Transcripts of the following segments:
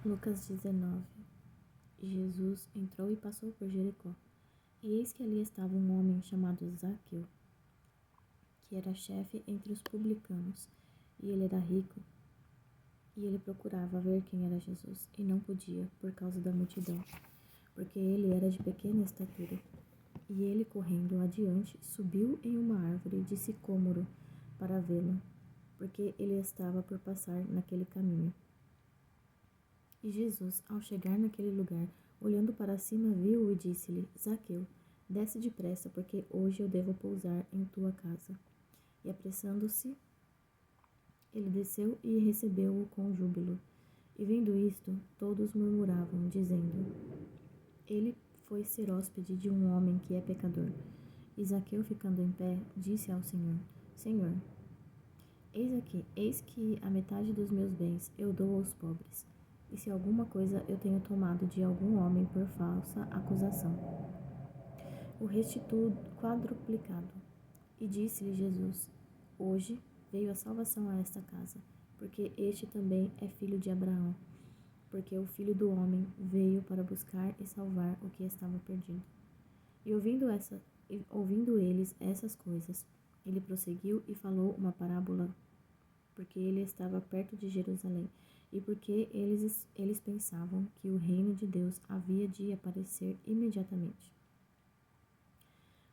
Lucas 19. Jesus entrou e passou por Jericó. E eis que ali estava um homem chamado Zaqueu, que era chefe entre os publicanos, e ele era rico. E ele procurava ver quem era Jesus, e não podia, por causa da multidão, porque ele era de pequena estatura. E ele, correndo adiante, subiu em uma árvore de sicômoro para vê-lo, porque ele estava por passar naquele caminho. E Jesus, ao chegar naquele lugar, olhando para cima, viu-o e disse-lhe: Zaqueu, desce depressa, porque hoje eu devo pousar em tua casa. E apressando-se, ele desceu e recebeu-o com júbilo. E vendo isto, todos murmuravam, dizendo: Ele foi ser hóspede de um homem que é pecador. E Zaqueu, ficando em pé, disse ao Senhor: Senhor, eis que a metade dos meus bens eu dou aos pobres. E se alguma coisa eu tenho tomado de algum homem por falsa acusação, o restituo quadruplicado. E disse-lhe Jesus: Hoje veio a salvação a esta casa, porque este também é filho de Abraão, porque o Filho do Homem veio para buscar e salvar o que estava perdido. E ouvindo eles essas coisas, ele prosseguiu e falou uma parábola, porque ele estava perto de Jerusalém, e porque eles pensavam que o reino de Deus havia de aparecer imediatamente.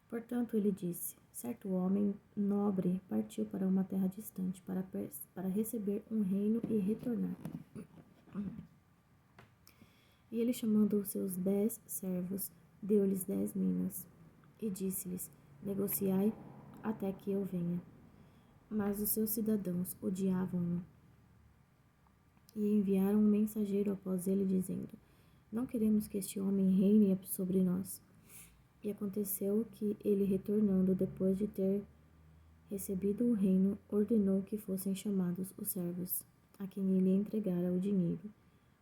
Portanto, ele disse: certo homem nobre partiu para uma terra distante para receber um reino e retornar. E ele, chamando os seus 10 servos, deu-lhes 10 minas, e disse-lhes: negociai até que eu venha. Mas os seus cidadãos odiavam-no, e enviaram um mensageiro após ele, dizendo: não queremos que este homem reine sobre nós. E aconteceu que ele, retornando depois de ter recebido o reino, ordenou que fossem chamados os servos, a quem ele entregara o dinheiro,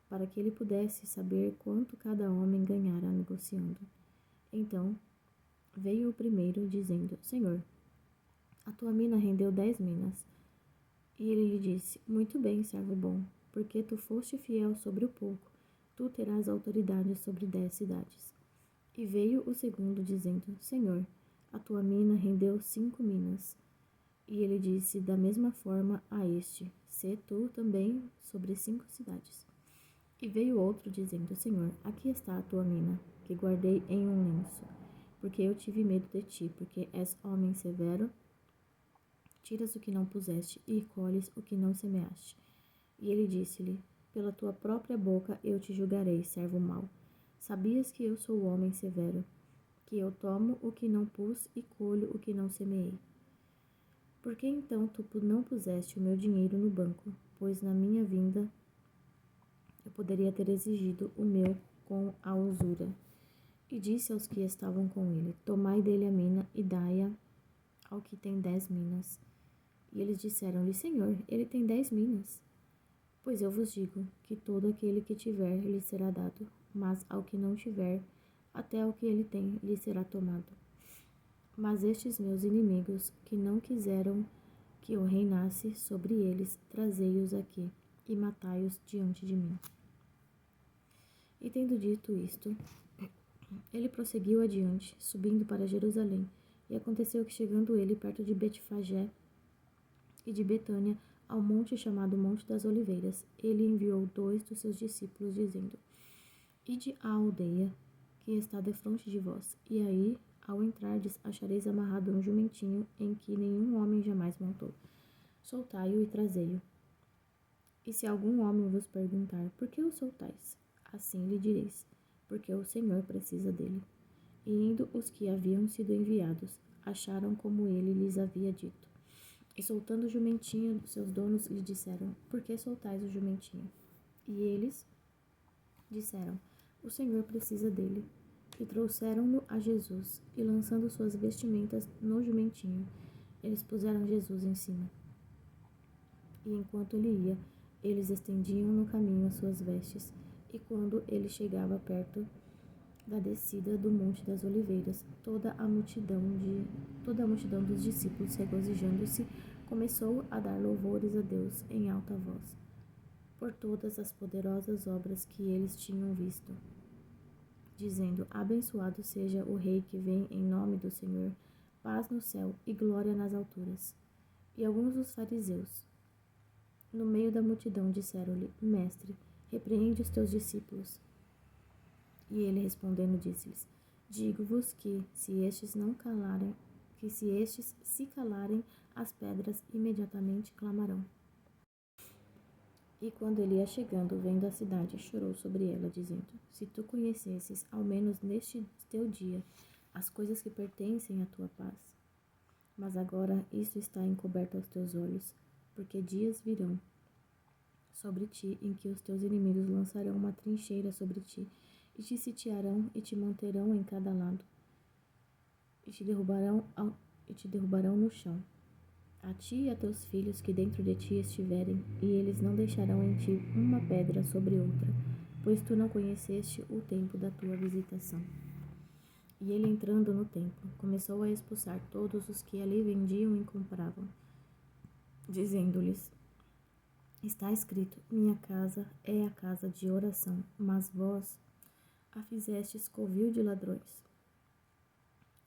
para que ele pudesse saber quanto cada homem ganhara negociando. Então veio o primeiro, dizendo: Senhor, a tua mina rendeu 10 minas. E ele lhe disse: muito bem, servo bom, porque tu foste fiel sobre o pouco, tu terás autoridade sobre 10 cidades. E veio o segundo, dizendo: Senhor, a tua mina rendeu 5 minas. E ele disse da mesma forma a este: sê tu também sobre 5 cidades. E veio outro, dizendo: Senhor, aqui está a tua mina, que guardei em um lenço, porque eu tive medo de ti, porque és homem severo, tiras o que não puseste e colhes o que não semeaste. E ele disse-lhe: pela tua própria boca eu te julgarei, servo mau. Sabias que eu sou homem severo, que eu tomo o que não pus e colho o que não semeei. Por que então tu não puseste o meu dinheiro no banco? Pois na minha vinda eu poderia ter exigido o meu com a usura. E disse aos que estavam com ele: tomai dele a mina e dai-a ao que tem 10 minas. E eles disseram-lhe: Senhor, ele tem 10 minas. Pois eu vos digo que todo aquele que tiver lhe será dado, mas ao que não tiver, até o que ele tem lhe será tomado. Mas estes meus inimigos, que não quiseram que eu reinasse sobre eles, trazei-os aqui e matai-os diante de mim. E tendo dito isto, ele prosseguiu adiante, subindo para Jerusalém. E aconteceu que, chegando ele perto de Betfagé e de Betânia, ao monte chamado Monte das Oliveiras, ele enviou 2 dos seus discípulos, dizendo: ide à aldeia que está defronte de vós, e aí, ao entrardes, achareis amarrado um jumentinho em que nenhum homem jamais montou. Soltai-o e trazei-o. E se algum homem vos perguntar: por que o soltais? Assim lhe direis: porque o Senhor precisa dele. E indo os que haviam sido enviados, acharam como ele lhes havia dito. E soltando o jumentinho, seus donos lhe disseram: por que soltais o jumentinho? E eles disseram: o Senhor precisa dele. E trouxeram-no a Jesus, e lançando suas vestimentas no jumentinho, eles puseram Jesus em cima. E enquanto ele ia, eles estendiam no caminho as suas vestes. E quando ele chegava perto da descida do Monte das Oliveiras, toda a multidão dos discípulos, regozijando-se, começou a dar louvores a Deus em alta voz, por todas as poderosas obras que eles tinham visto, dizendo: Abençoado seja o Rei que vem em nome do Senhor, paz no céu e glória nas alturas. E alguns dos fariseus, no meio da multidão, disseram-lhe: Mestre, repreende os teus discípulos. E ele respondendo disse-lhes: Digo-vos que se estes se calarem, as pedras imediatamente clamarão. E quando ele ia chegando, vendo a cidade, chorou sobre ela, dizendo: Se tu conhecesses, ao menos neste teu dia, as coisas que pertencem à tua paz. Mas agora isso está encoberto aos teus olhos, porque dias virão sobre ti em que os teus inimigos lançarão uma trincheira sobre ti, e te sitiarão e te manterão em cada lado, e te derrubarão no chão. A ti e a teus filhos que dentro de ti estiverem, e eles não deixarão em ti uma pedra sobre outra, pois tu não conheceste o tempo da tua visitação. E ele, entrando no templo, começou a expulsar todos os que ali vendiam e compravam, dizendo-lhes: Está escrito: Minha casa é a casa de oração, mas vós a fizestes covil de ladrões.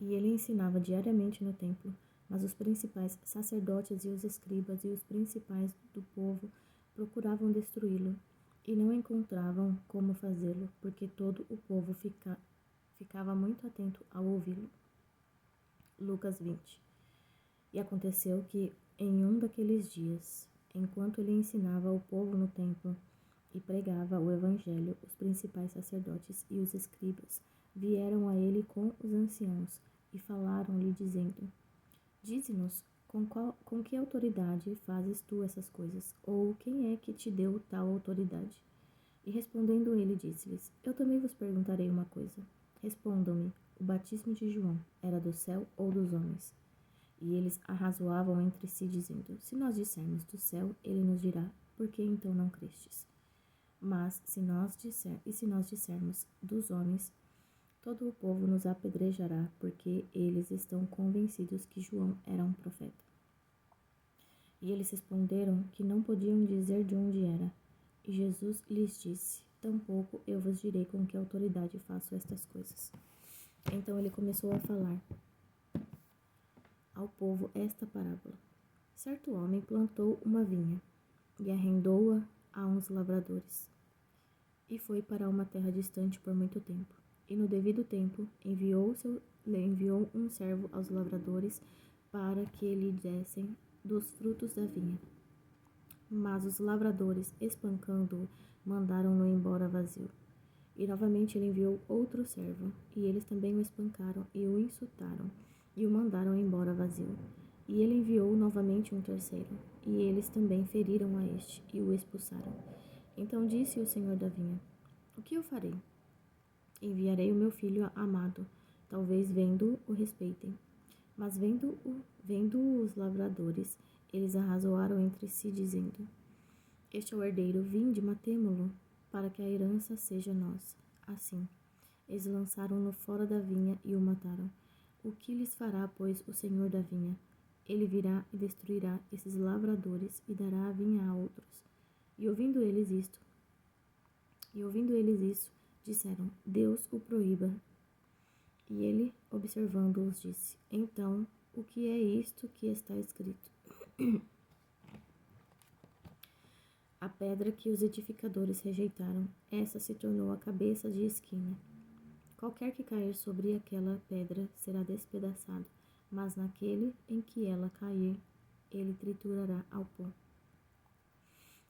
E ele ensinava diariamente no templo, mas os principais sacerdotes e os escribas e os principais do povo procuravam destruí-lo, e não encontravam como fazê-lo, porque todo o povo ficava muito atento ao ouvi-lo. Lucas 20. E aconteceu que, em um daqueles dias, enquanto ele ensinava o povo no templo e pregava o evangelho, os principais sacerdotes e os escribas vieram a ele com os anciãos e falaram-lhe, dizendo: Dize-nos, com que autoridade fazes tu essas coisas? Ou quem é que te deu tal autoridade? E respondendo ele, disse-lhes: Eu também vos perguntarei uma coisa. Respondam-me, o batismo de João era do céu ou dos homens? E eles arrazoavam entre si, dizendo: Se nós dissermos do céu, ele nos dirá: Por que então não crestes? Mas se nós dissermos dos homens, todo o povo nos apedrejará, porque eles estão convencidos que João era um profeta. E eles responderam que não podiam dizer de onde era. E Jesus lhes disse: Tampouco eu vos direi com que autoridade faço estas coisas. Então ele começou a falar ao povo esta parábola. Certo homem plantou uma vinha e arrendou-a a uns lavradores, e foi para uma terra distante por muito tempo. E no devido tempo enviou um servo aos lavradores para que lhe dessem dos frutos da vinha. Mas os lavradores, espancando-o, mandaram-no embora vazio. E novamente ele enviou outro servo, e eles também o espancaram e o insultaram, e o mandaram embora vazio. E ele enviou novamente um terceiro, e eles também feriram a este, e o expulsaram. Então disse o senhor da vinha: O que eu farei? Enviarei o meu filho amado, talvez vendo o respeitem. Mas vendo os lavradores, eles arrazoaram entre si, dizendo: Este é o herdeiro, vinde, matemo-lo, para que a herança seja nossa. Assim, eles lançaram-no fora da vinha e o mataram. O que lhes fará, pois, o senhor da vinha? Ele virá e destruirá esses lavradores e dará a vinha a outros. E ouvindo eles isso, disseram: Deus o proíba. E ele, observando-os, disse: Então, o que é isto que está escrito? A pedra que os edificadores rejeitaram, essa se tornou a cabeça de esquina. Qualquer que cair sobre aquela pedra será despedaçado, mas naquele em que ela cair, ele triturará ao pó.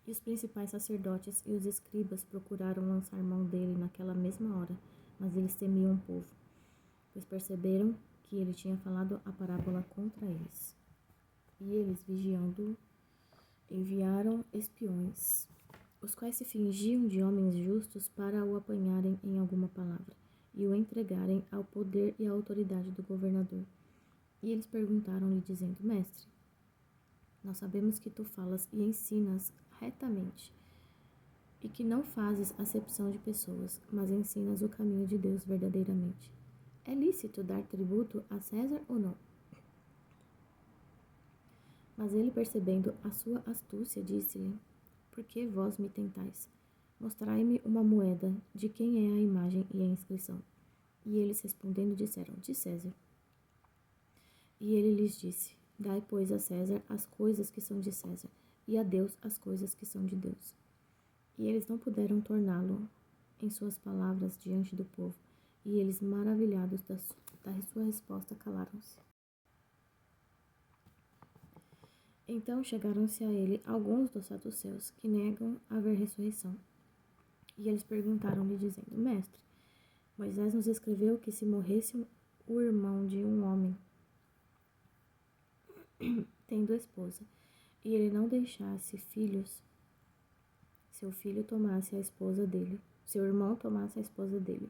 E os principais sacerdotes e os escribas procuraram lançar mão dele naquela mesma hora, mas eles temiam o povo, pois perceberam que ele tinha falado a parábola contra eles. E eles, vigiando-o, enviaram espiões, os quais se fingiam de homens justos para o apanharem em alguma palavra e o entregarem ao poder e à autoridade do governador. E eles perguntaram-lhe, dizendo: Mestre, nós sabemos que tu falas e ensinas retamente, e que não fazes acepção de pessoas, mas ensinas o caminho de Deus verdadeiramente. É lícito dar tributo a César ou não? Mas ele, percebendo a sua astúcia, disse-lhe: Por que vós me tentais? Mostrai-me uma moeda, de quem é a imagem e a inscrição. E eles respondendo disseram, de César. E ele lhes disse, dai, pois, a César as coisas que são de César, e a Deus as coisas que são de Deus. E eles não puderam torná-lo em suas palavras diante do povo, e eles, maravilhados da sua resposta, calaram-se. Então chegaram-se a ele alguns dos saduceus, que negam haver ressurreição. E eles perguntaram-lhe, dizendo, Mestre, Moisés nos escreveu que se morresse o irmão de um homem, tendo esposa, e ele não deixasse filhos, seu filho tomasse a esposa dele, seu irmão tomasse a esposa dele,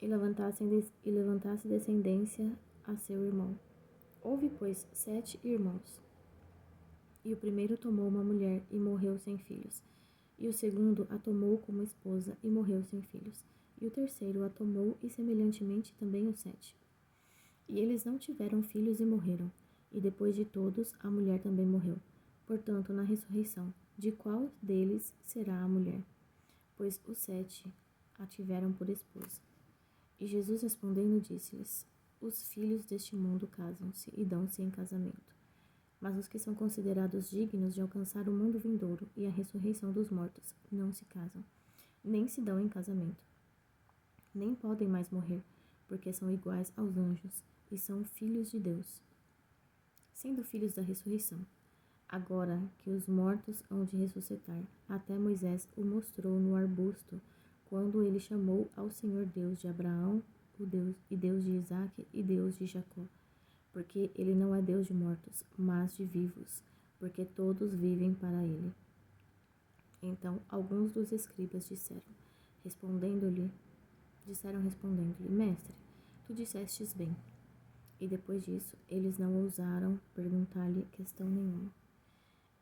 e levantasse descendência a seu irmão. Houve, pois, 7 irmãos. E o primeiro tomou uma mulher e morreu sem filhos. E o segundo a tomou como esposa e morreu sem filhos. E o terceiro a tomou e semelhantemente também os 7. E eles não tiveram filhos e morreram. E depois de todos, a mulher também morreu. Portanto, na ressurreição, de qual deles será a mulher? Pois os 7 a tiveram por esposa. E Jesus respondendo disse-lhes, os filhos deste mundo casam-se e dão-se em casamento. Mas os que são considerados dignos de alcançar o mundo vindouro e a ressurreição dos mortos não se casam, nem se dão em casamento, nem podem mais morrer, porque são iguais aos anjos e são filhos de Deus, sendo filhos da ressurreição. Agora que os mortos hão de ressuscitar, até Moisés o mostrou no arbusto, quando ele chamou ao Senhor Deus de Abraão, o Deus e Deus de Isaque e Deus de Jacó. Porque ele não é Deus de mortos, mas de vivos, porque todos vivem para ele. Então alguns dos escribas respondendo-lhe, Mestre, tu dissestes bem. E depois disso, eles não ousaram perguntar-lhe questão nenhuma.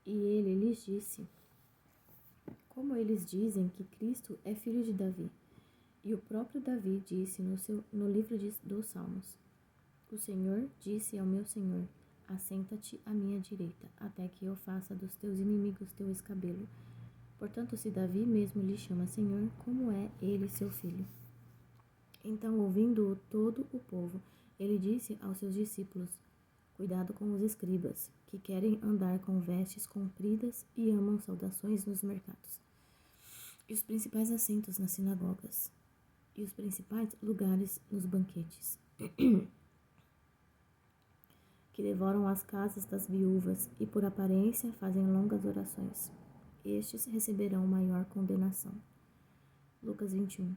E ele lhes disse, como eles dizem que Cristo é filho de Davi. E o próprio Davi disse no livro dos Salmos, o Senhor disse ao meu Senhor, assenta-te à minha direita, até que eu faça dos teus inimigos teu escabelo. Portanto, se Davi mesmo lhe chama Senhor, como é ele seu filho? Então, ouvindo-o todo o povo, ele disse aos seus discípulos, cuidado com os escribas, que querem andar com vestes compridas e amam saudações nos mercados, e os principais assentos nas sinagogas, e os principais lugares nos banquetes, que devoram as casas das viúvas e por aparência fazem longas orações. Estes receberão maior condenação. Lucas 21.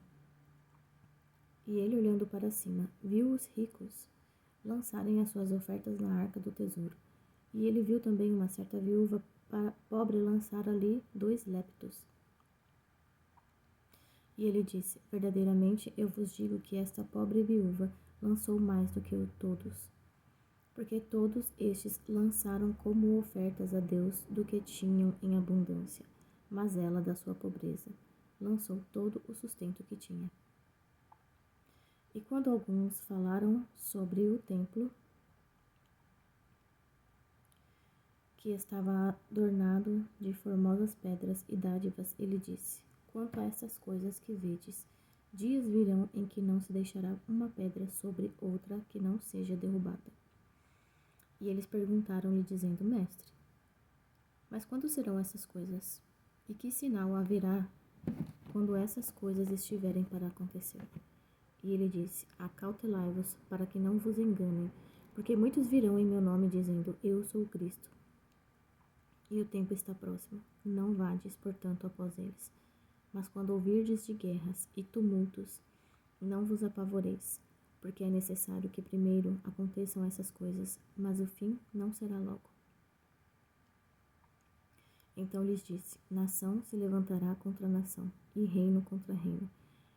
E ele, olhando para cima, viu os ricos lançarem as suas ofertas na arca do tesouro. E ele viu também uma certa viúva pobre lançar ali 2 leptos. E ele disse, verdadeiramente eu vos digo que esta pobre viúva lançou mais do que todos, porque todos estes lançaram como ofertas a Deus do que tinham em abundância, mas ela, da sua pobreza, lançou todo o sustento que tinha. E quando alguns falaram sobre o templo, que estava adornado de formosas pedras e dádivas, ele disse, quanto a essas coisas que vedes, dias virão em que não se deixará uma pedra sobre outra que não seja derrubada. E eles perguntaram-lhe, dizendo, Mestre, mas quando serão essas coisas? E que sinal haverá quando essas coisas estiverem para acontecer? E ele disse, acautelai-vos para que não vos enganem, porque muitos virão em meu nome dizendo, eu sou o Cristo. E o tempo está próximo, não vades, portanto, após eles. Mas quando ouvirdes de guerras e tumultos, não vos apavoreis, porque é necessário que primeiro aconteçam essas coisas, mas o fim não será logo. Então lhes disse, nação se levantará contra nação, e reino contra reino,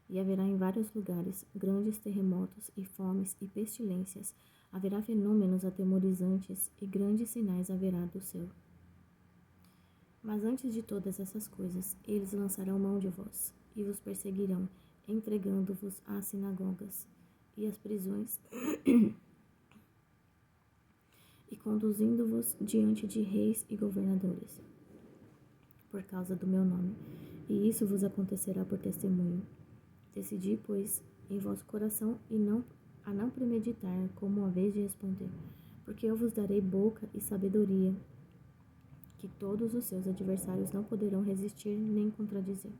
e haverá em vários lugares grandes terremotos e fomes e pestilências, haverá fenômenos atemorizantes e grandes sinais haverá do céu. Mas antes de todas essas coisas, eles lançarão mão de vós, e vos perseguirão, entregando-vos às sinagogas e às prisões, e conduzindo-vos diante de reis e governadores, por causa do meu nome, e isso vos acontecerá por testemunho. Decidi, pois, em vosso coração e não premeditar como haveis de responder, porque eu vos darei boca e sabedoria, que todos os seus adversários não poderão resistir nem contradizer.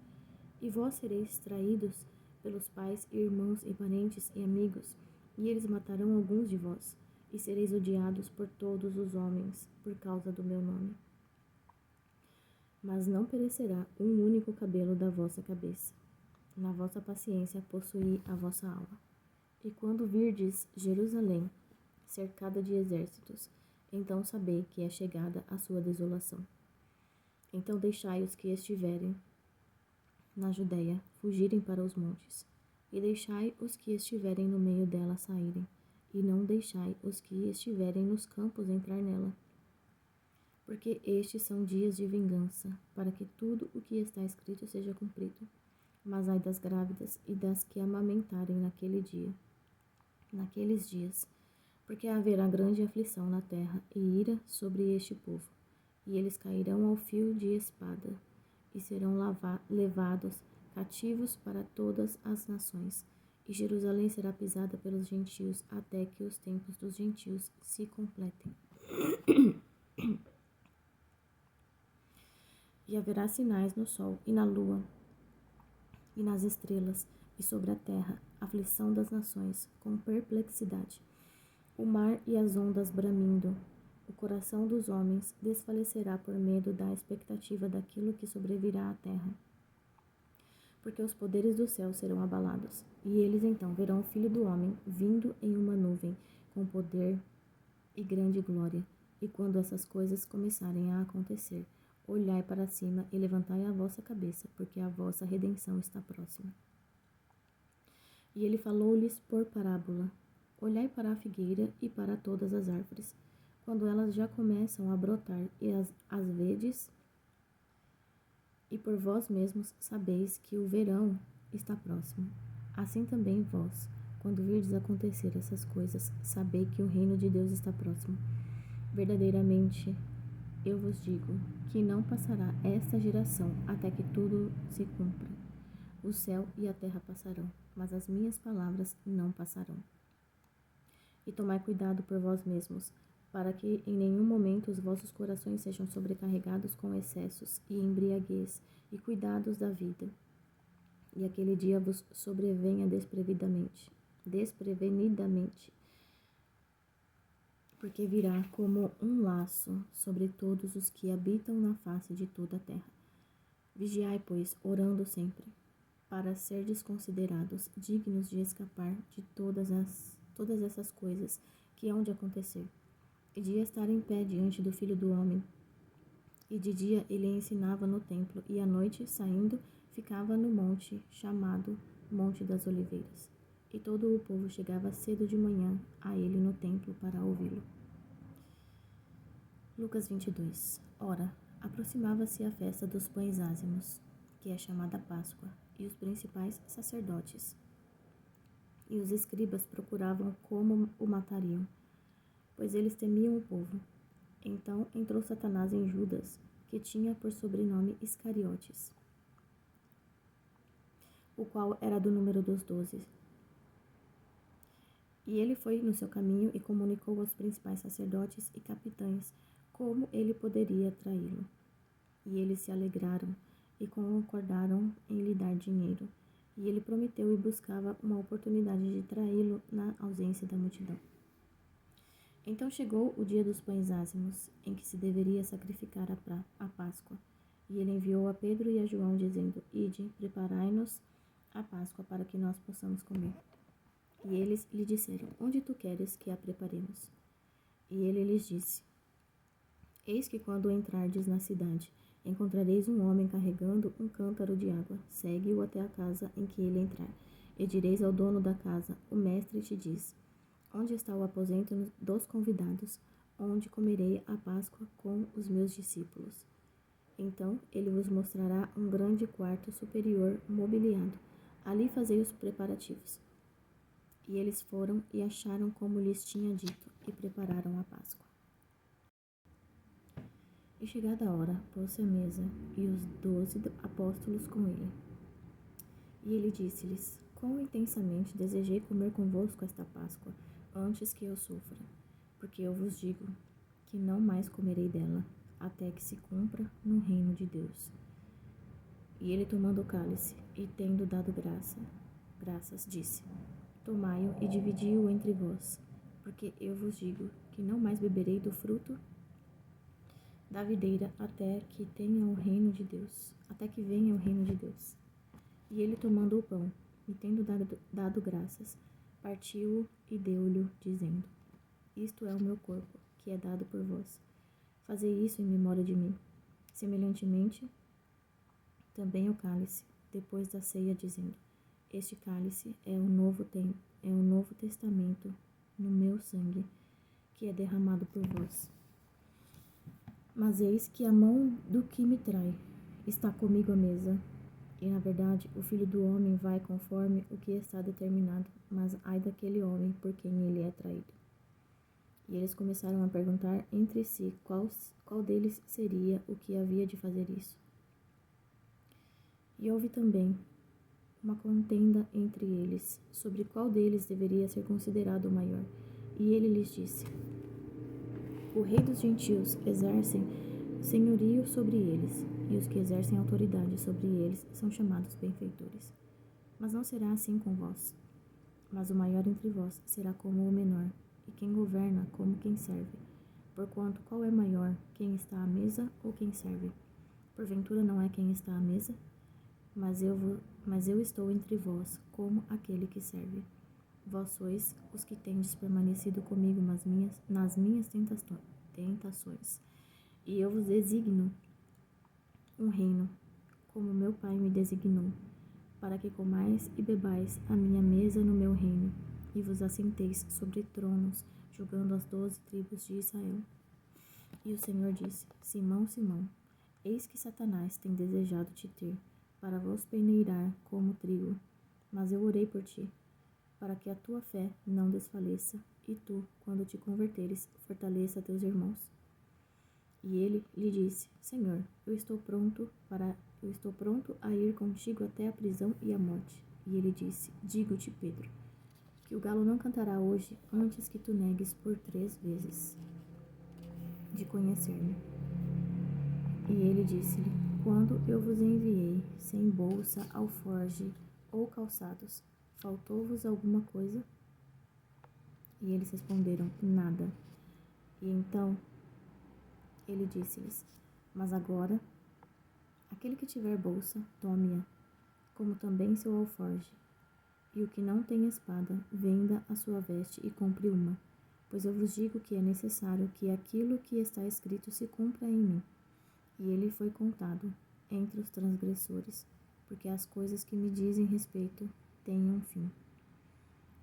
E vós sereis traídos pelos pais, irmãos e parentes e amigos, e eles matarão alguns de vós, e sereis odiados por todos os homens por causa do meu nome. Mas não perecerá um único cabelo da vossa cabeça. Na vossa paciência possuí a vossa alma. E quando virdes Jerusalém, cercada de exércitos, então sabei que é chegada a sua desolação. Então deixai os que estiverem na Judéia fugirem para os montes, e deixai os que estiverem no meio dela saírem, e não deixai os que estiverem nos campos entrar nela. Porque estes são dias de vingança, para que tudo o que está escrito seja cumprido. Mas ai das grávidas e das que amamentarem naqueles dias, porque haverá grande aflição na terra e ira sobre este povo, e eles cairão ao fio de espada, e serão levados cativos para todas as nações, e Jerusalém será pisada pelos gentios até que os tempos dos gentios se completem. E haverá sinais no sol e na lua e nas estrelas, e sobre a terra, aflição das nações, com perplexidade. O mar e as ondas bramindo, o coração dos homens desfalecerá por medo da expectativa daquilo que sobrevirá à terra. Porque os poderes do céu serão abalados, e eles então verão o Filho do Homem vindo em uma nuvem, com poder e grande glória. E quando essas coisas começarem a acontecer, olhai para cima e levantai a vossa cabeça, porque a vossa redenção está próxima. E ele falou-lhes por parábola: olhai para a figueira e para todas as árvores, quando elas já começam a brotar e as vedes, e por vós mesmos sabeis que o verão está próximo. Assim também vós, quando virdes acontecer essas coisas, sabei que o reino de Deus está próximo. Verdadeiramente, eu vos digo que não passará esta geração até que tudo se cumpra. O céu e a terra passarão, mas as minhas palavras não passarão. E tomai cuidado por vós mesmos, para que em nenhum momento os vossos corações sejam sobrecarregados com excessos e embriaguez e cuidados da vida. E aquele dia vos sobrevenha desprevenidamente, porque virá como um laço sobre todos os que habitam na face de toda a terra. Vigiai, pois, orando sempre, para serdes considerados dignos de escapar de todas essas coisas que hão de acontecer, e de estar em pé diante do Filho do Homem. E de dia ele ensinava no templo, e à noite, saindo, ficava no monte chamado Monte das Oliveiras. E todo o povo chegava cedo de manhã a ele no templo para ouvi-lo. Lucas 22. Ora, aproximava-se a festa dos pães ázimos, que é chamada Páscoa, e os principais sacerdotes e os escribas procuravam como o matariam, pois eles temiam o povo. Então entrou Satanás em Judas, que tinha por sobrenome Iscariotes, o qual era do número dos 12. E ele foi no seu caminho e comunicou aos principais sacerdotes e capitães como ele poderia traí-lo. E eles se alegraram e concordaram em lhe dar dinheiro. E ele prometeu e buscava uma oportunidade de traí-lo na ausência da multidão. Então chegou o dia dos pães ázimos, em que se deveria sacrificar a Páscoa. E ele enviou a Pedro e a João, dizendo: Ide, preparai-nos a Páscoa para que nós possamos comer. E eles lhe disseram: Onde tu queres que a preparemos? E ele lhes disse: Eis que quando entrardes na cidade, encontrareis um homem carregando um cântaro de água. Segue-o até a casa em que ele entrar. E direis ao dono da casa: O mestre te diz: Onde está o aposento dos convidados, onde comerei a Páscoa com os meus discípulos? Então ele vos mostrará um grande quarto superior mobiliado. Ali fazei os preparativos. E eles foram e acharam como lhes tinha dito, e prepararam a Páscoa. E chegada a hora, pôs-se à mesa, e os 12 apóstolos com ele. E ele disse-lhes: Quão intensamente desejei comer convosco esta Páscoa, antes que eu sofra, porque eu vos digo que não mais comerei dela, até que se cumpra no reino de Deus. E ele, tomando o cálice, e tendo dado graças, disse: Tomai-o e dividi-o entre vós, porque eu vos digo que não mais beberei do fruto da videira até que venha o reino de Deus. E ele, tomando o pão, e tendo dado graças, partiu-o e deu-lhe, dizendo: Isto é o meu corpo, que é dado por vós. Fazei isso em memória de mim. Semelhantemente, também o cálice, depois da ceia, dizendo: Este cálice é o novo testamento no meu sangue, que é derramado por vós. Mas eis que a mão do que me trai está comigo à mesa. E, na verdade, o Filho do Homem vai conforme o que está determinado, mas ai daquele homem por quem ele é traído. E eles começaram a perguntar entre si qual deles seria o que havia de fazer isso. E houve também uma contenda entre eles, sobre qual deles deveria ser considerado o maior. E ele lhes disse: O rei dos gentios exerce senhorio sobre eles, e os que exercem autoridade sobre eles são chamados benfeitores. Mas não será assim com vós. Mas o maior entre vós será como o menor, e quem governa como quem serve. Porquanto, qual é maior, quem está à mesa ou quem serve? Porventura não é quem está à mesa? Mas eu estou entre vós como aquele que serve. Vós sois os que tendes permanecido comigo nas minhas tentações. E eu vos designo um reino, como meu Pai me designou, para que comais e bebais a minha mesa no meu reino, e vos assenteis sobre tronos, julgando as 12 tribos de Israel. E o Senhor disse: Simão, Simão, eis que Satanás tem desejado te ter, para vos peneirar como trigo. Mas eu orei por ti, para que a tua fé não desfaleça, e tu, quando te converteres, fortaleça teus irmãos. E ele lhe disse: Senhor, eu estou pronto a ir contigo até a prisão e a morte. E ele disse: Digo-te, Pedro, que o galo não cantará hoje antes que tu negues por 3 vezes de conhecer-me. E ele disse-lhe: Quando eu vos enviei sem bolsa, alforge ou calçados, faltou-vos alguma coisa? E eles responderam: Nada. E então ele disse-lhes: Mas agora, aquele que tiver bolsa, tome-a, como também seu alforge. E o que não tem espada, venda a sua veste e compre uma. Pois eu vos digo que é necessário que aquilo que está escrito se cumpra em mim. E ele foi contado entre os transgressores, porque as coisas que me dizem respeito têm um fim.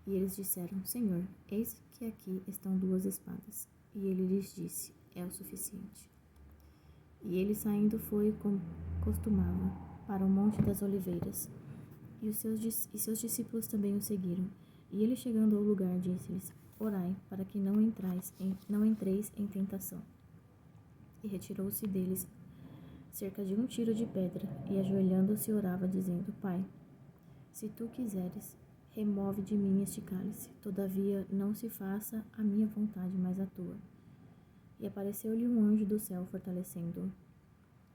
E eles disseram: Senhor, eis que aqui estão 2 espadas. E ele lhes disse: É o suficiente. E ele, saindo, foi, como costumava, para o Monte das Oliveiras. E seus discípulos também o seguiram. E ele, chegando ao lugar, disse-lhes: Orai, para que não entreis em tentação. E retirou-se deles cerca de 1 tiro de pedra, e ajoelhando-se orava, dizendo: Pai, se tu quiseres, remove de mim este cálice. Todavia não se faça a minha vontade, mas a tua. E apareceu-lhe um anjo do céu, fortalecendo-o.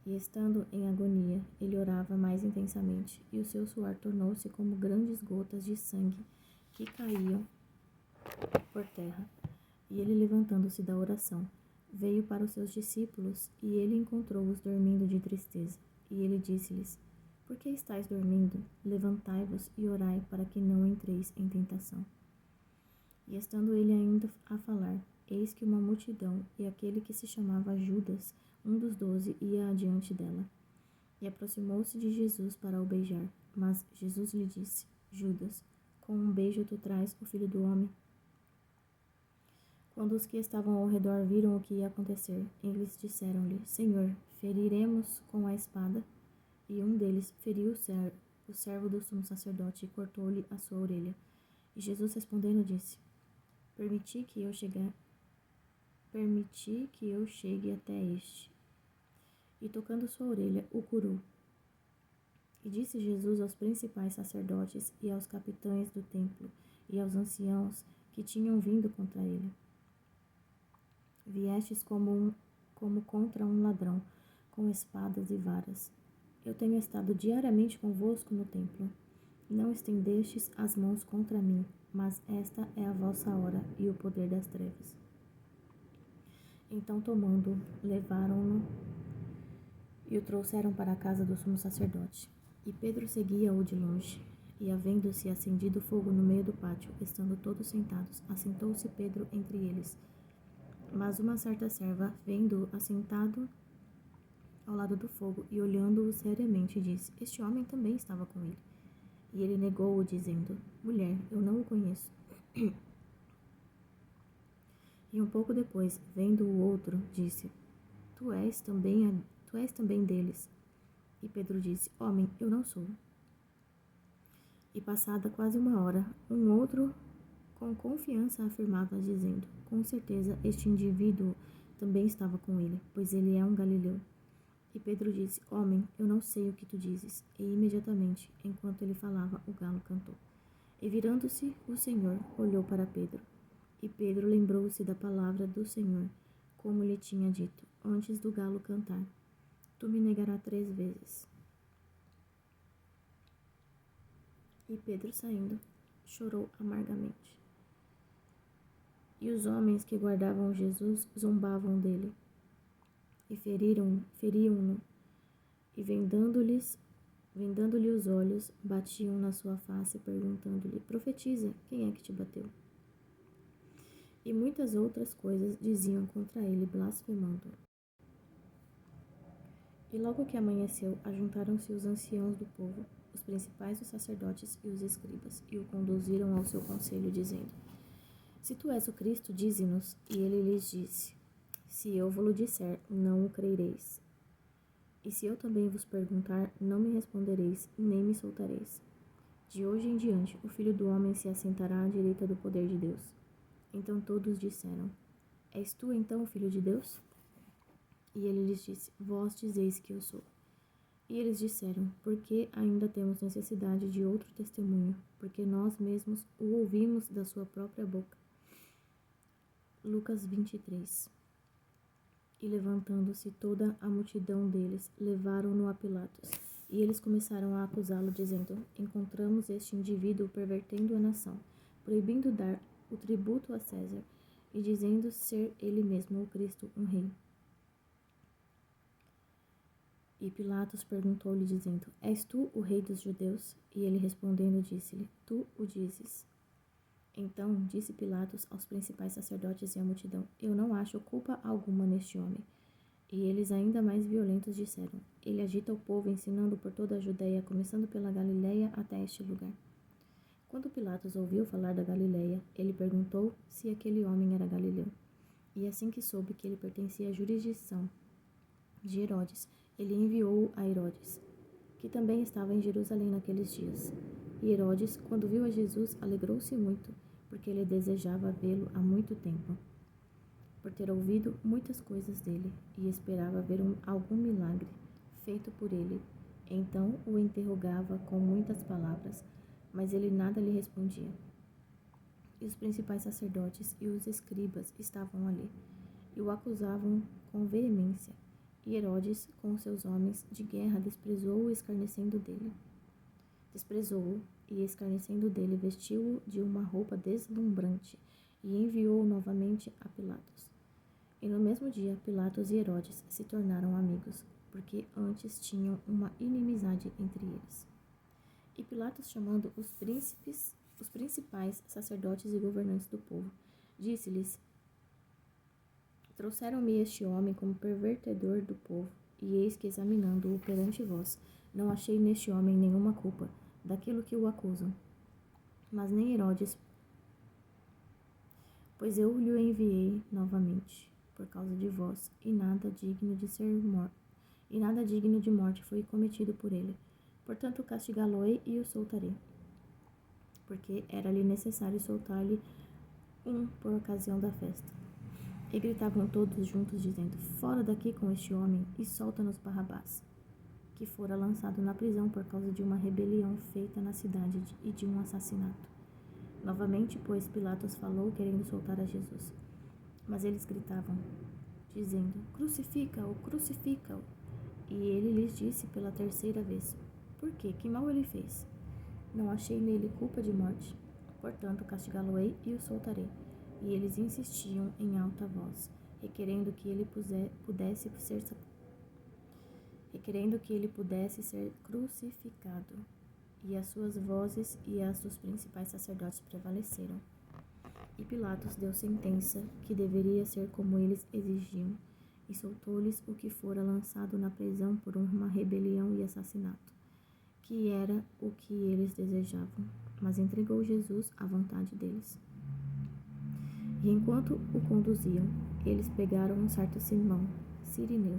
E estando em agonia, ele orava mais intensamente, e o seu suor tornou-se como grandes gotas de sangue que caíam por terra. E ele, levantando-se da oração, veio para os seus discípulos, e ele encontrou-os dormindo de tristeza. E ele disse-lhes: Por que estáis dormindo? Levantai-vos e orai, para que não entreis em tentação. E estando ele ainda a falar, eis que uma multidão, e aquele que se chamava Judas, um dos 12, ia adiante dela. E aproximou-se de Jesus para o beijar. Mas Jesus lhe disse: Judas, com um beijo tu traz o Filho do Homem? Quando os que estavam ao redor viram o que ia acontecer, eles disseram-lhe: Senhor, feriremos com a espada? E um deles feriu o servo do sumo sacerdote e cortou-lhe a sua orelha. E Jesus, respondendo, disse: Permiti que eu chegue até este, e, tocando sua orelha, o curou. E disse Jesus aos principais sacerdotes e aos capitães do templo e aos anciãos que tinham vindo contra ele: Viestes como contra um ladrão, com espadas e varas. Eu tenho estado diariamente convosco no templo. Não estendestes as mãos contra mim, mas esta é a vossa hora e o poder das trevas. Então, tomando-o, levaram-no e o trouxeram para a casa do sumo sacerdote. E Pedro seguia-o de longe. E, havendo-se acendido fogo no meio do pátio, estando todos sentados, assentou-se Pedro entre eles. Mas uma certa serva, vendo-o assentado ao lado do fogo e olhando-o seriamente, disse: Este homem também estava com ele. E ele negou-o, dizendo: Mulher, eu não o conheço. E um pouco depois, vendo o outro, disse: Tu és também deles. E Pedro disse: Homem, eu não sou. E passada quase uma hora, um outro com confiança afirmava, dizendo: Com certeza este indivíduo também estava com ele, pois ele é um galileu. E Pedro disse: Homem, eu não sei o que tu dizes. E imediatamente, enquanto ele falava, o galo cantou. E virando-se, o Senhor olhou para Pedro. E Pedro lembrou-se da palavra do Senhor, como lhe tinha dito, antes do galo cantar: Tu me negarás 3 vezes. E Pedro, saindo, chorou amargamente. E os homens que guardavam Jesus zombavam dele, e feriam-no, e vendando-lhe os olhos, batiam na sua face, perguntando-lhe: Profetiza, quem é que te bateu? E muitas outras coisas diziam contra ele, blasfemando. E logo que amanheceu, ajuntaram-se os anciãos do povo, os principais dos sacerdotes e os escribas, e o conduziram ao seu conselho, dizendo: Se tu és o Cristo, dize-nos. E ele lhes disse: Se eu vos disser, não o crereis. E se eu também vos perguntar, não me respondereis, nem me soltareis. De hoje em diante, o Filho do Homem se assentará à direita do poder de Deus. Então todos disseram: És tu então o Filho de Deus? E ele lhes disse: Vós dizeis que eu sou. E eles disseram: Por que ainda temos necessidade de outro testemunho? Porque nós mesmos o ouvimos da sua própria boca. Lucas 23. E levantando-se toda a multidão deles, levaram-no a Pilatos. E eles começaram a acusá-lo, dizendo: Encontramos este indivíduo pervertendo a nação, proibindo dar o tributo a César, e dizendo ser ele mesmo o Cristo, um rei. E Pilatos perguntou-lhe, dizendo: És tu o rei dos judeus? E ele respondendo disse-lhe: Tu o dizes. Então disse Pilatos aos principais sacerdotes e à multidão: Eu não acho culpa alguma neste homem. E eles, ainda mais violentos, disseram: Ele agita o povo, ensinando por toda a Judéia, começando pela Galiléia até este lugar. Quando Pilatos ouviu falar da Galiléia, ele perguntou se aquele homem era galileu. E assim que soube que ele pertencia à jurisdição de Herodes, ele enviou-o a Herodes, que também estava em Jerusalém naqueles dias. E Herodes, quando viu a Jesus, alegrou-se muito, porque ele desejava vê-lo há muito tempo, por ter ouvido muitas coisas dele, e esperava ver algum milagre feito por ele. Então o interrogava com muitas palavras, mas ele nada lhe respondia. E os principais sacerdotes e os escribas estavam ali, e o acusavam com veemência. E Herodes, com seus homens de guerra, desprezou-o, e escarnecendo dele, vestiu-o de uma roupa deslumbrante, e enviou-o novamente a Pilatos. E no mesmo dia, Pilatos e Herodes se tornaram amigos, porque antes tinham uma inimizade entre eles. E Pilatos, chamando os principais sacerdotes e governantes do povo, disse-lhes: Trouxeram-me este homem como pervertedor do povo, e eis que, examinando-o perante vós, não achei neste homem nenhuma culpa daquilo que o acusam. Mas nem Herodes, pois eu lhe enviei novamente por causa de vós, e nada digno de morte foi cometido por ele. Portanto, castigá-lo-ei e o soltarei, porque era-lhe necessário soltar-lhe um por ocasião da festa. E gritavam todos juntos, dizendo: Fora daqui com este homem e solta-nos Barrabás, que fora lançado na prisão por causa de uma rebelião feita na cidade e de um assassinato. Novamente, pois, Pilatos falou, querendo soltar a Jesus. Mas eles gritavam, dizendo: Crucifica-o, crucifica-o. E ele lhes disse pela terceira vez: Por quê? Que mal ele fez? Não achei nele culpa de morte. Portanto, castigá-lo-ei e o soltarei. E eles insistiam em alta voz, requerendo que ele pudesse ser crucificado. E as suas vozes e as dos principais sacerdotes prevaleceram. E Pilatos deu sentença que deveria ser como eles exigiam, e soltou-lhes o que fora lançado na prisão por uma rebelião e assassinato, que era o que eles desejavam, mas entregou Jesus à vontade deles. E enquanto o conduziam, eles pegaram um certo Simão, Cirineu,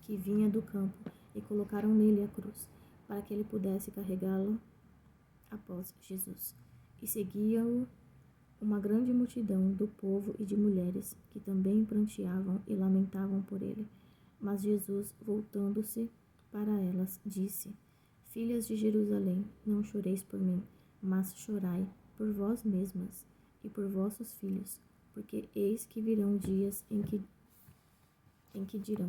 que vinha do campo, e colocaram nele a cruz, para que ele pudesse carregá-la após Jesus. E seguia-o uma grande multidão do povo e de mulheres, que também pranteavam e lamentavam por ele. Mas Jesus, voltando-se para elas, disse: Filhas de Jerusalém, não choreis por mim, mas chorai por vós mesmas e por vossos filhos, porque eis que virão dias em que dirão: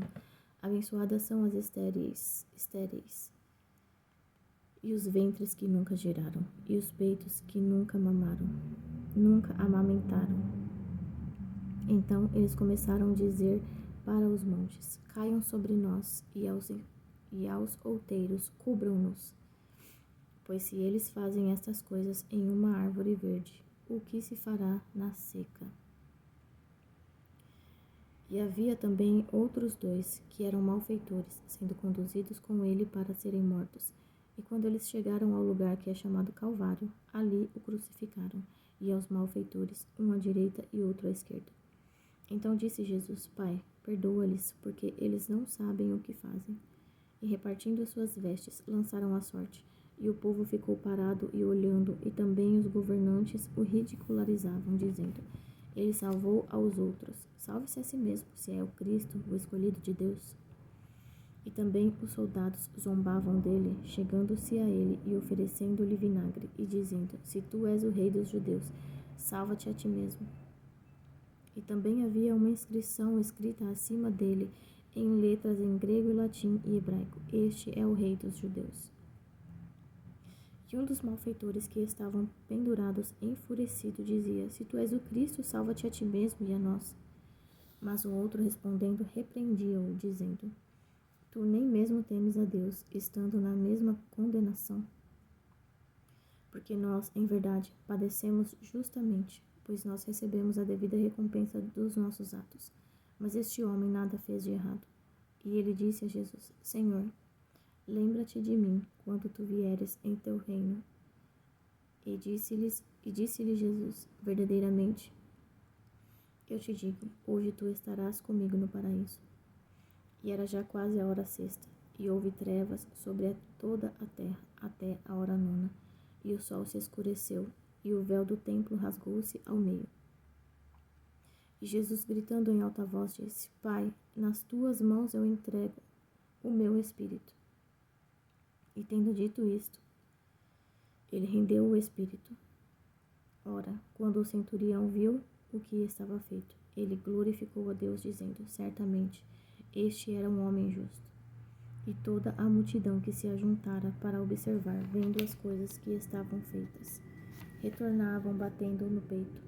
Abençoadas são as estéreis, e os ventres que nunca geraram, e os peitos que nunca mamaram, nunca amamentaram. Então eles começaram a dizer para os montes: Caiam sobre nós, e aos outeiros cubram-nos. Pois se eles fazem estas coisas em uma árvore verde, o que se fará na seca? E havia também outros 2, que eram malfeitores, sendo conduzidos com ele para serem mortos. E quando eles chegaram ao lugar que é chamado Calvário, ali o crucificaram, e aos malfeitores, um à direita e outro à esquerda. Então disse Jesus: Pai, perdoa-lhes, porque eles não sabem o que fazem. E repartindo as suas vestes, lançaram a sorte. E o povo ficou parado e olhando, e também os governantes o ridicularizavam, dizendo: Ele salvou aos outros. Salve-se a si mesmo, se é o Cristo, o escolhido de Deus. E também os soldados zombavam dele, chegando-se a ele e oferecendo-lhe vinagre, e dizendo: Se tu és o rei dos judeus, salva-te a ti mesmo. E também havia uma inscrição escrita acima dele, em letras em grego e latim e hebraico: Este é o rei dos judeus. E um dos malfeitores que estavam pendurados, enfurecido, dizia: Se tu és o Cristo, salva-te a ti mesmo e a nós. Mas o outro, respondendo, repreendia-o, dizendo: Tu nem mesmo temes a Deus, estando na mesma condenação? Porque nós, em verdade, padecemos justamente, pois nós recebemos a devida recompensa dos nossos atos. Mas este homem nada fez de errado. E ele disse a Jesus: Senhor, lembra-te de mim quando tu vieres em teu reino. E disse-lhe Jesus: Verdadeiramente, eu te digo, hoje tu estarás comigo no paraíso. E era já quase a hora sexta, e houve trevas sobre toda a terra até a hora nona, e o sol se escureceu, e o véu do templo rasgou-se ao meio. E Jesus, gritando em alta voz, disse: Pai, nas tuas mãos eu entrego o meu espírito. E tendo dito isto, ele rendeu o espírito. Ora, quando o centurião viu o que estava feito, ele glorificou a Deus, dizendo: Certamente, este era um homem justo. E toda a multidão que se ajuntara para observar, vendo as coisas que estavam feitas, retornavam batendo no peito.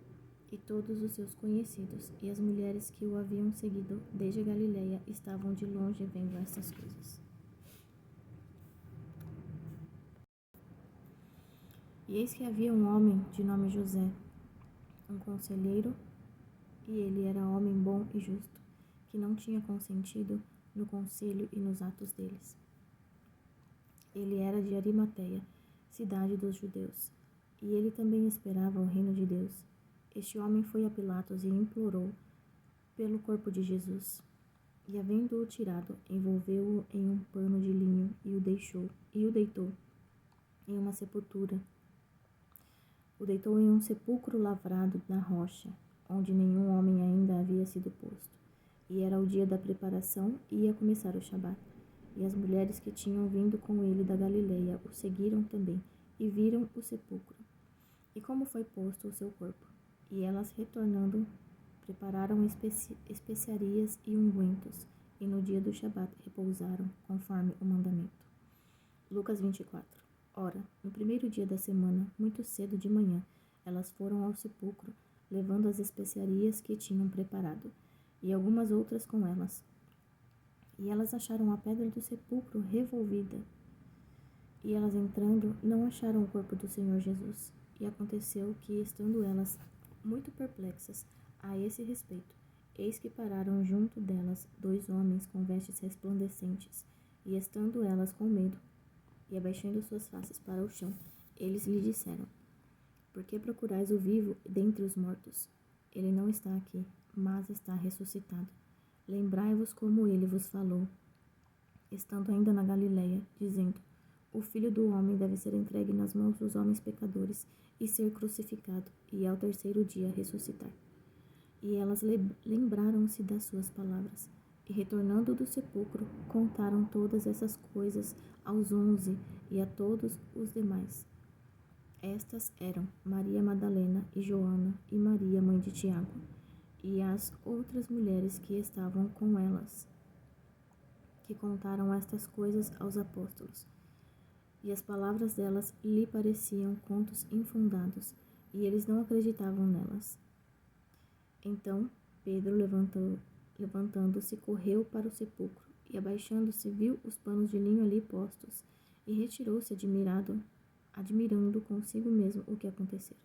E todos os seus conhecidos e as mulheres que o haviam seguido desde a Galileia estavam de longe vendo estas coisas. E eis que havia um homem de nome José, um conselheiro, e ele era homem bom e justo, que não tinha consentido no conselho e nos atos deles. Ele era de Arimateia, cidade dos judeus, e ele também esperava o reino de Deus. Este homem foi a Pilatos e implorou pelo corpo de Jesus. E havendo-o tirado, envolveu-o em um pano de linho e o deitou em uma sepultura. O deitou em um sepulcro lavrado na rocha, onde nenhum homem ainda havia sido posto. E era o dia da preparação e ia começar o Shabat. E as mulheres que tinham vindo com ele da Galileia o seguiram também, e viram o sepulcro, e como foi posto o seu corpo. E elas, retornando, prepararam especiarias e ungüentos, e no dia do Shabat repousaram, conforme o mandamento. Lucas 24. Ora, no primeiro dia da semana, muito cedo de manhã, elas foram ao sepulcro, levando as especiarias que tinham preparado, e algumas outras com elas. E elas acharam a pedra do sepulcro revolvida. E elas entrando, não acharam o corpo do Senhor Jesus. E aconteceu que, estando elas muito perplexas a esse respeito, eis que pararam junto delas 2 homens com vestes resplandecentes, e estando elas com medo, e abaixando suas faces para o chão, eles lhe disseram: Por que procurais o vivo dentre os mortos? Ele não está aqui, mas está ressuscitado. Lembrai-vos como ele vos falou, estando ainda na Galileia, dizendo: O Filho do Homem deve ser entregue nas mãos dos homens pecadores e ser crucificado, e ao terceiro dia ressuscitar. E elas lembraram-se das suas palavras, e retornando do sepulcro, contaram todas essas coisas aos 11 e a todos os demais. Estas eram Maria Madalena e Joana e Maria, mãe de Tiago, e as outras mulheres que estavam com elas, que contaram estas coisas aos apóstolos. E as palavras delas lhe pareciam contos infundados, e eles não acreditavam nelas. Então Pedro, levantando-se, correu para o sepulcro, e abaixando-se, viu os panos de linho ali postos, e retirou-se admirando consigo mesmo o que acontecera.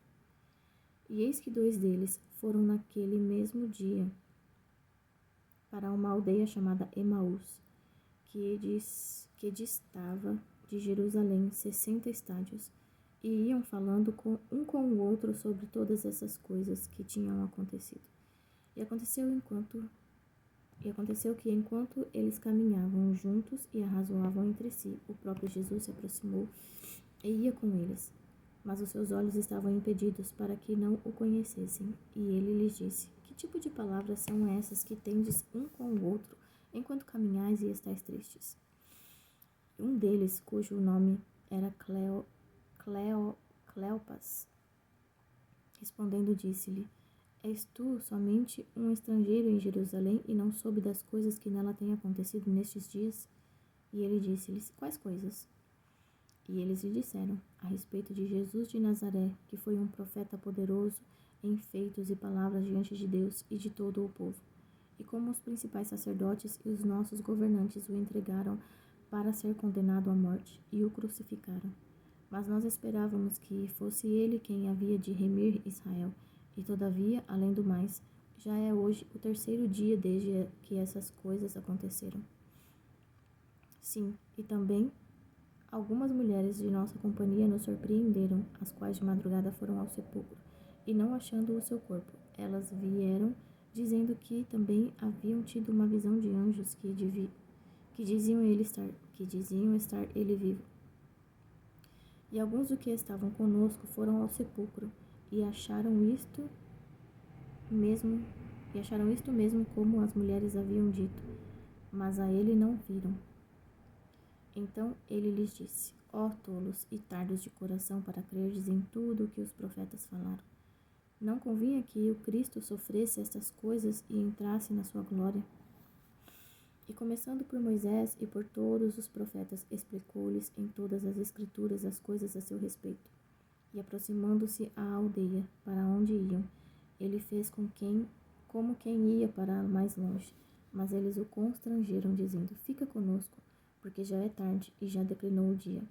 E eis que 2 deles foram naquele mesmo dia para uma aldeia chamada Emaús, que distava de Jerusalém 60 estádios, e iam falando um com o outro sobre todas essas coisas que tinham acontecido. E aconteceu que, enquanto eles caminhavam juntos e arrazoavam entre si, o próprio Jesus se aproximou e ia com eles. Mas os seus olhos estavam impedidos para que não o conhecessem. E ele lhes disse: Que tipo de palavras são essas que tendes um com o outro, enquanto caminhais e estáis tristes? Um deles, cujo nome era Cleopas, respondendo, disse-lhe: És tu somente um estrangeiro em Jerusalém e não soube das coisas que nela têm acontecido nestes dias? E ele disse-lhes: Quais coisas? E eles lhe disseram: A respeito de Jesus de Nazaré, que foi um profeta poderoso em feitos e palavras diante de Deus e de todo o povo. E como os principais sacerdotes e os nossos governantes o entregaram para ser condenado à morte e o crucificaram. Mas nós esperávamos que fosse ele quem havia de remir Israel. E todavia, além do mais, já é hoje o 3º dia desde que essas coisas aconteceram. Sim, e também algumas mulheres de nossa companhia nos surpreenderam, as quais de madrugada foram ao sepulcro, e não achando o seu corpo, elas vieram, dizendo que também haviam tido uma visão de anjos que diziam estar ele vivo. E alguns do que estavam conosco foram ao sepulcro, e acharam isto mesmo como as mulheres haviam dito, mas a ele não viram. Então ele lhes disse: Ó tolos e tardos de coração para crerdes em tudo o que os profetas falaram. Não convinha que o Cristo sofresse estas coisas e entrasse na sua glória? E começando por Moisés e por todos os profetas, explicou-lhes em todas as escrituras as coisas a seu respeito. E aproximando-se à aldeia para onde iam, ele fez como quem ia para mais longe, mas eles o constrangeram, dizendo: Fica conosco, porque já é tarde e já declinou o dia.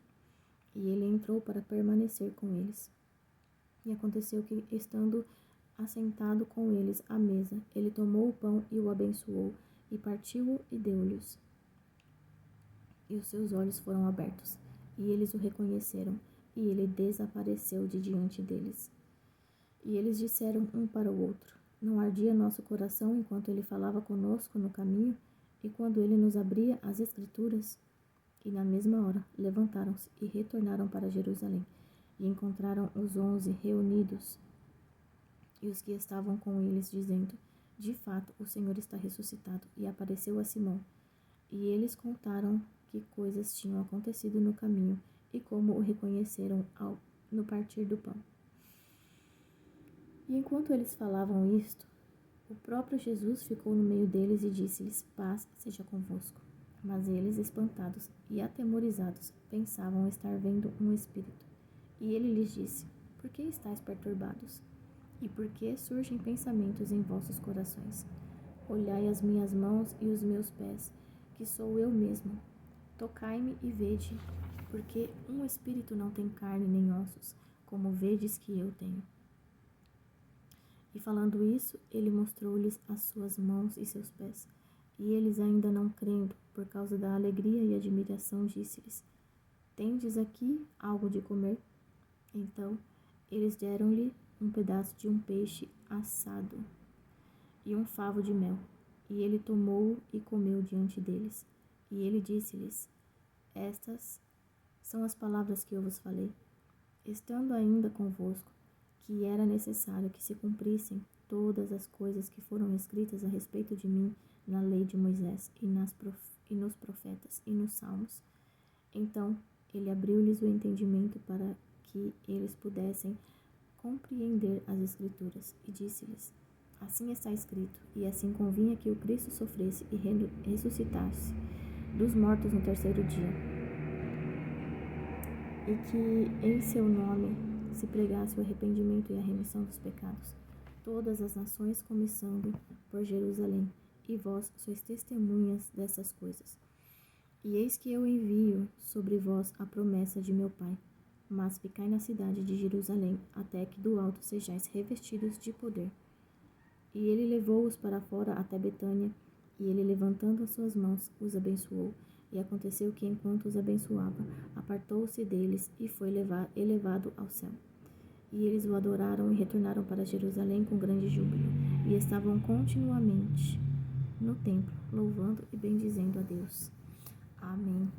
E ele entrou para permanecer com eles. E aconteceu que, estando assentado com eles à mesa, ele tomou o pão e o abençoou, e partiu-o e deu-lhes. E os seus olhos foram abertos, e eles o reconheceram, e ele desapareceu de diante deles. E eles disseram um para o outro: Não ardia nosso coração enquanto ele falava conosco no caminho, e quando ele nos abria as Escrituras? E na mesma hora levantaram-se e retornaram para Jerusalém, e encontraram os 11 reunidos, e os que estavam com eles, dizendo: De fato, o Senhor está ressuscitado e apareceu a Simão. E eles contaram que coisas tinham acontecido no caminho e como o reconheceram no partir do pão. E enquanto eles falavam isto, o próprio Jesus ficou no meio deles e disse-lhes: Paz seja convosco. Mas eles, espantados e atemorizados, pensavam estar vendo um espírito. E ele lhes disse: Por que estáis perturbados? E por que surgem pensamentos em vossos corações? Olhai as minhas mãos e os meus pés, que sou eu mesmo. Tocai-me e vede, porque um espírito não tem carne nem ossos, como vedes que eu tenho. E falando isso, ele mostrou-lhes as suas mãos e seus pés. E eles, ainda não crendo, por causa da alegria e admiração, disse-lhes: Tendes aqui algo de comer? Então eles deram-lhe um pedaço de um peixe assado e um favo de mel. E ele tomou e comeu diante deles. E ele disse-lhes: Estas são as palavras que eu vos falei, estando ainda convosco, que era necessário que se cumprissem todas as coisas que foram escritas a respeito de mim na lei de Moisés e nos profetas e nos salmos. Então ele abriu-lhes o entendimento para que eles pudessem compreender as Escrituras, e disse-lhes: Assim está escrito, e assim convinha que o Cristo sofresse e ressuscitasse dos mortos no terceiro dia, e que em seu nome se pregasse o arrependimento e a remissão dos pecados, todas as nações começando por Jerusalém, e vós sois testemunhas dessas coisas. E eis que eu envio sobre vós a promessa de meu Pai, mas ficai na cidade de Jerusalém, até que do alto sejais revestidos de poder. E ele levou-os para fora até Betânia, e ele, levantando as suas mãos, os abençoou. E aconteceu que, enquanto os abençoava, apartou-se deles e foi elevado ao céu. E eles o adoraram e retornaram para Jerusalém com grande júbilo, e estavam continuamente no templo, louvando e bendizendo a Deus. Amém.